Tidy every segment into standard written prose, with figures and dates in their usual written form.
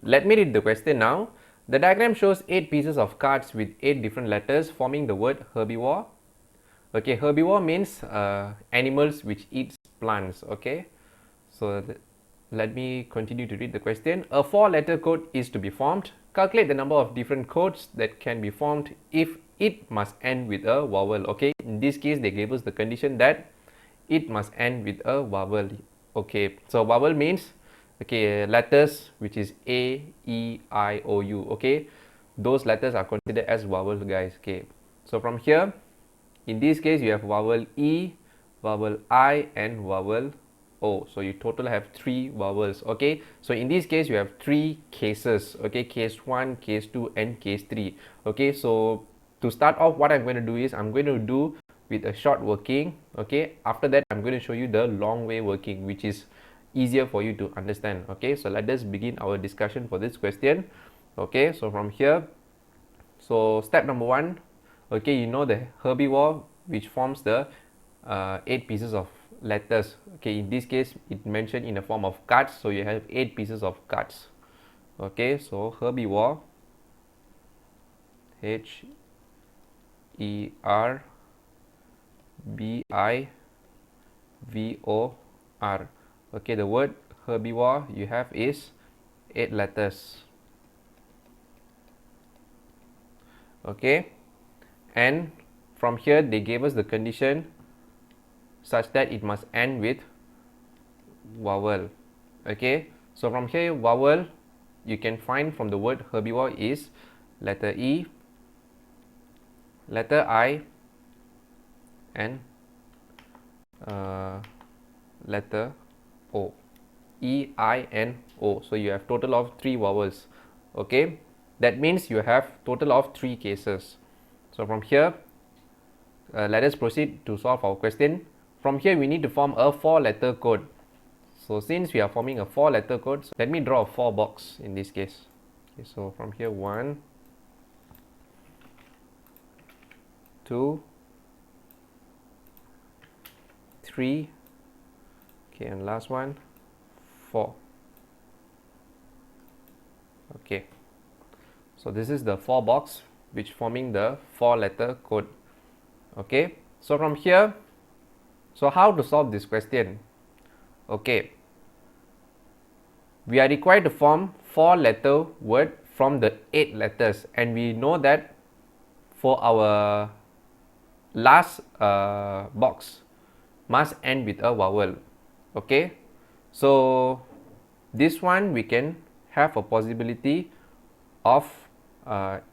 Let me read the question now. The diagram shows 8 pieces of cards with 8 different letters forming the word herbivore. Okay, herbivore means animals which eat plants. Okay, so let me continue to read the question. A 4-letter code is to be formed. Calculate the number of different codes that can be formed if it must end with a vowel. Okay, in this case they gave us the condition that it must end with a vowel. Okay, so vowel means letters which is A, E, I, O, U. Okay, those letters are considered as vowels, guys. Okay, so from here, in this case you have vowel E, vowel I, and vowel O. So you total have 3 vowels. Okay, so in this case you have 3 cases. Okay, case 1, case 2, and case 3. Okay, so to start off, what I'm going to do is I'm going to do with a short working. Okay, after that I'm going to show you the long way working, which is easier for you to understand. Okay, so let us begin our discussion for this question. Okay, so from here, so step number 1, okay, you know the herbivore which forms the 8 pieces of letters. Okay, in this case it mentioned in the form of cards, so you have 8 pieces of cards. Okay, so herbivore, H E R B I V O R. Okay, the word herbivore you have is 8 letters. Okay, and from here they gave us the condition such that it must end with vowel. Okay, so from here vowel you can find from the word herbivore is letter E, letter I, and letter O. E, I, and O. So you have total of 3 vowels. Okay, that means you have total of 3 cases. So from here, let us proceed to solve our question. From here we need to form a 4-letter code. So since we are forming a 4-letter code, so let me draw a 4 box in this case. Okay, so from here 1, 2, 3, okay, and last one 4. Okay, so this is the 4 box which forming the 4-letter code. Okay, so from here, so how to solve this question? Okay, we are required to form 4-letter word from the 8 letters, and we know that for our last box must end with a vowel. Okay, so this one we can have a possibility of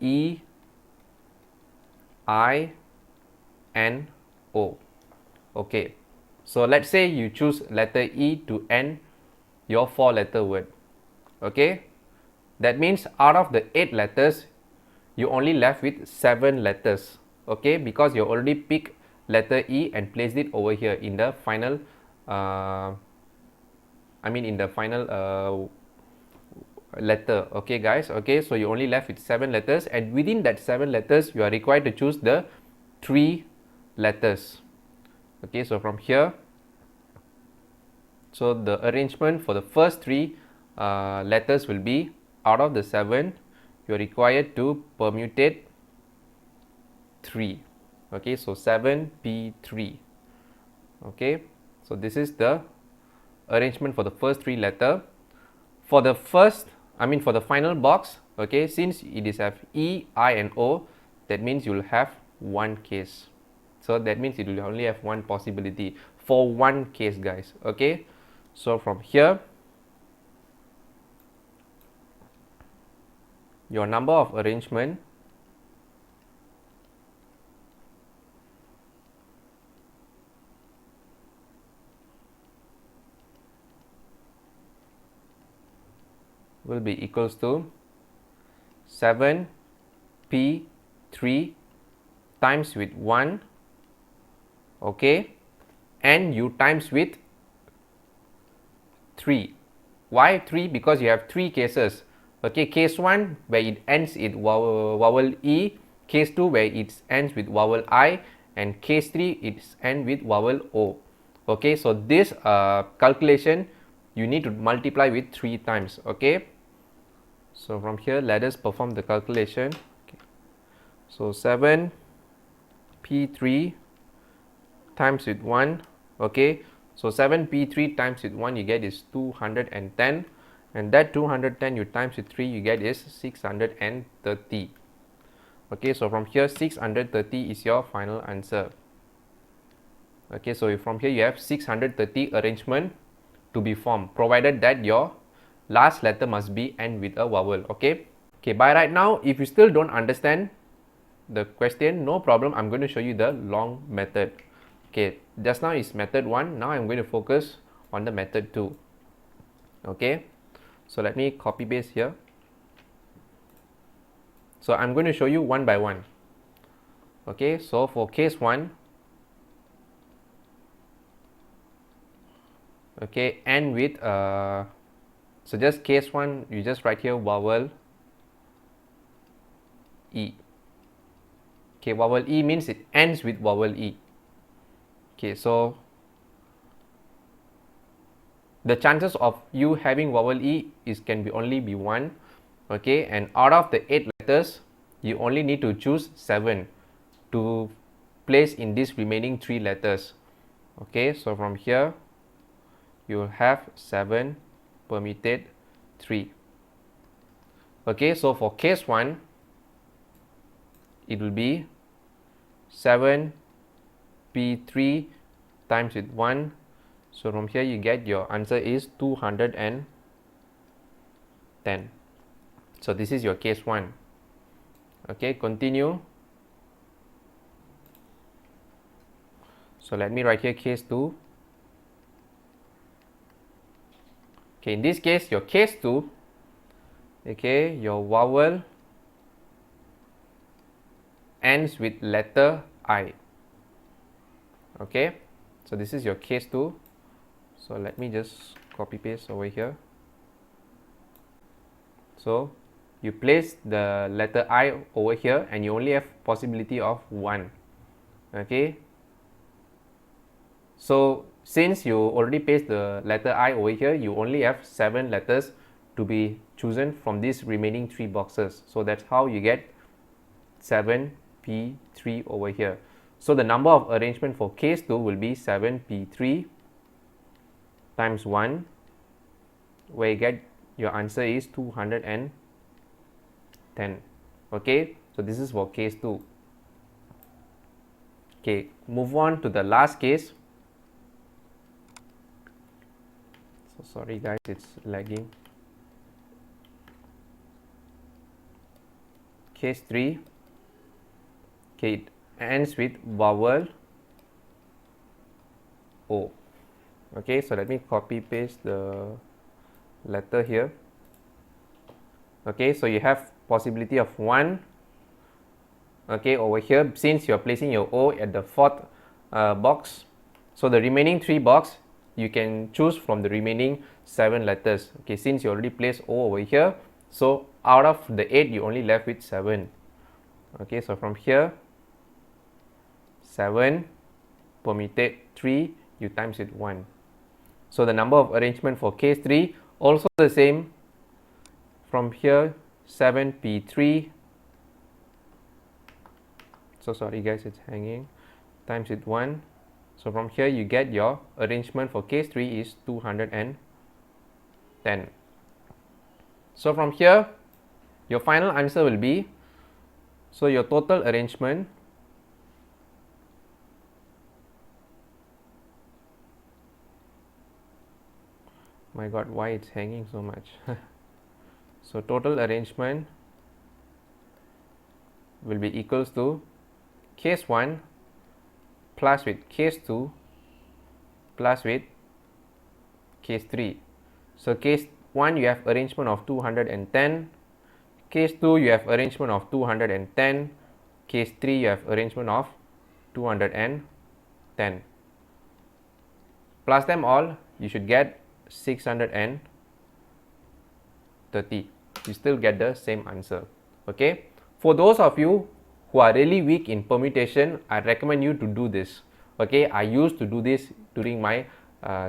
E, I, and O. Okay, so let's say you choose letter E to end your 4-letter word. Okay, that means out of the 8 letters you only left with 7 letters. Okay, because you already picked letter E and placed it over here in the final in the final letter. Okay guys, okay, so you only left with 7 letters, and within that 7 letters you are required to choose the 3 letters. Okay, so from here, so the arrangement for the first 3 letters will be, out of the 7 you are required to permutate 3. Okay, so 7P3. Okay, so this is the arrangement for the first 3 letter. For the first, for the final box, okay, since it is have E, I, and O, that means you will have 1 case. So that means it will only have 1 possibility for 1 case, guys. Okay, so from here, your number of arrangement will be equals to 7P3 times with 1, okay, and you times with 3. Why 3? Because you have 3 cases. Okay, case 1 where it ends with vowel E, case 2 where it ends with vowel I, and case 3 it ends with vowel O. Okay, so this calculation you need to multiply with 3 times. Okay, So from here, let us perform the calculation. Okay. So 7p3 times with 1. Okay. So 7p3 times with 1 you get is 210, and that 210 you times with 3 you get is 630. Okay, so from here 630 is your final answer. Okay, so from here you have 630 arrangement to be formed, provided that your last letter must be end with a vowel. Okay. Okay, by right now, if you still don't understand the question, no problem, I'm going to show you the long method. Okay, just now is method 1, now I'm going to focus on the method 2. Okay, so let me copy paste here. So I'm going to show you one by one. Okay, so for case 1, okay, end with so just case 1, you just write here vowel E. Okay, vowel E means it ends with vowel E. Okay, so the chances of you having vowel E can only be 1. Okay, and out of the 8 letters, you only need to choose 7 to place in these remaining 3 letters. Okay, so from here, you will have 7 permuted 3. Okay, so for case 1, it will be 7p3 times with 1. So from here you get your answer is 210. So this is your case 1. Okay, continue. So let me write here case 2. Okay, in this case, your case 2, okay, your vowel ends with letter I. Okay, so this is your case 2. So let me just copy paste over here. So you place the letter I over here and you only have possibility of 1. Okay, so since you already pasted the letter I over here, you only have 7 letters to be chosen from these remaining 3 boxes. So that's how you get 7p3 over here. So the number of arrangement for case 2 will be 7p3 times 1, where you get your answer is 210. Okay, so this is for case 2. Okay, move on to the last case. So sorry guys, it's lagging. Case 3. Okay, it ends with vowel O. Okay, so let me copy paste the letter here. Okay, so you have possibility of 1. Okay, over here, since you're placing your O at the 4th box, so the remaining 3 box you can choose from the remaining 7 letters. Okay, since you already placed O over here, so out of the 8 you only left with 7. Okay, so from here 7 permuted 3, you times it 1. So the number of arrangement for case 3 also the same. From here 7p3, so sorry guys, it's hanging, times it 1. So from here you get your arrangement for case 3 is 210. So from here your final answer will be, so your total arrangement my god, why it's hanging so much. So total arrangement will be equals to case 1 plus with case 2 plus with case 3. So case 1 you have arrangement of 210, case 2 you have arrangement of 210, case 3 you have arrangement of 210. Plus them all, you should get 630. You still get the same answer. Okay, for those of you who are really weak in permutation, I recommend you to do this. Okay, I used to do this during my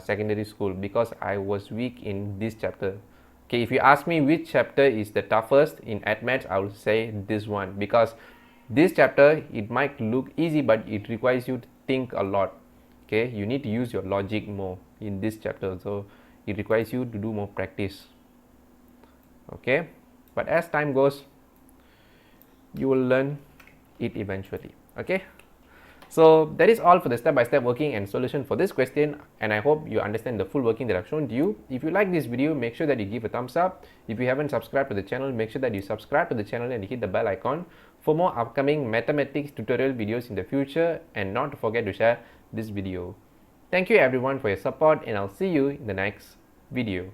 secondary school because I was weak in this chapter. Okay, if you ask me which chapter is the toughest in maths, I will say this one, because this chapter, it might look easy, but it requires you to think a lot. Okay, you need to use your logic more in this chapter, so it requires you to do more practice. Okay, but as time goes, you will learn it eventually. Okay, so that is all for the step-by-step working and solution for this question, and I hope you understand the full working that I've shown to you. If you like this video, make sure that you give a thumbs up. If you haven't subscribed to the channel, make sure that you subscribe to the channel and hit the bell icon for more upcoming mathematics tutorial videos in the future, and not to forget to share this video. Thank you everyone for your support, and I'll see you in the next video.